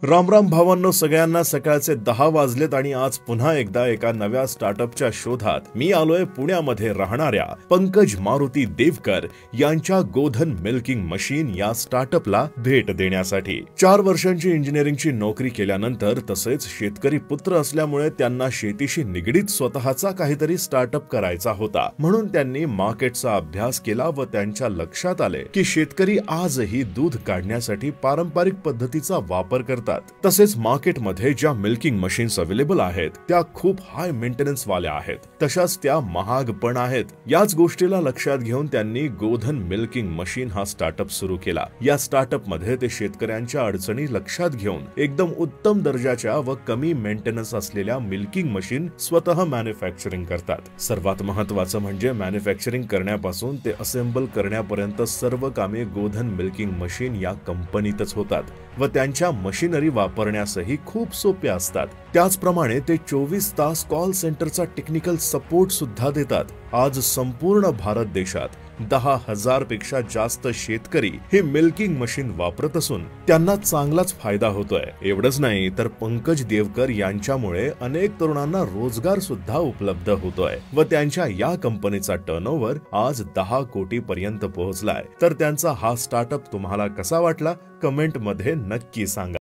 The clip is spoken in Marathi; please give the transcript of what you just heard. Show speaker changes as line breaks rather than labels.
राम राम भावांनो, सगळ्यांना सकाळचे 10 वाजलेत आणि आज पुन्हा एकदा एका नव्या स्टार्टअपच्या शोधात मी आलोय पुण्यामध्ये राहणाऱ्या पंकज मारुती देवकर यांच्या गोधन मिल्किंग मशीन या स्टार्टअपला भेट देण्यासाठी। 4 वर्षांची इंजिनिअरिंगची नोकरी केल्यानंतर तसेच शेतकरी पुत्र असल्यामुळे त्यांना शेतीशी निगडीत स्वतःचा काहीतरी स्टार्टअप करायचा होता, म्हणून त्यांनी मार्केटचा अभ्यास केला व त्यांच्या लक्षात आले की शेतकरी आजही दूध काढण्यासाठी पारंपरिक पद्धतीचा वापर करतात। तसेच मार्केटमध्ये ज्या मिल्किंग मशीन्स अवेलेबल आहेत त्या खूप हाय मेंटेनन्स वाल्या आहेत, तशाच त्या महाग पण आहेत। याच गोष्टीला लक्षात घेऊन त्यांनी गोधन मिल्किंग मशीन हा स्टार्टअप सुरू केला। या स्टार्टअप मध्ये ते शेतकऱ्यांच्या अडचणी लक्षात घेऊन एकदम उत्तम दर्जाच्या व कमी मेंटेनन्स असलेल्या मिल्किंग मशीन स्वतः मॅन्युफॅक्चरिंग करतात। सर्वात महत्त्वाचं म्हणजे मॅन्युफॅक्चरिंग करण्यापासून ते असेंबल करण्यापर्यंत सर्व कामे गोधन मिल्किंग मशीन या कंपनीतच होतात व त्यांच्या मशीनरी वापरण्यासही खूप सोपे असतात। त्याचप्रमाणे ते 24 तास कॉल सेंटरचा टेक्निकल सपोर्ट सुद्धा देतात। आज संपूर्ण भारत देशात 10,000 पेक्षा जास्त शेतकरी हे मिल्किंग मशीन वापरत असून त्यांना चांगलाच फायदा होतोय। एवढंच नाही तर पंकज देवकर यांच्यामुळे अनेक तरुणांना रोजगार सुद्धा उपलब्ध होतोय व त्यांच्या या कंपनीचा टर्नओव्हर आज 10 कोटी पर्यंत पोहोचलाय। तर त्यांचा हा स्टार्टअप तुम्हाला कसा वाटला कमेंट मध्ये नक्की सांगा।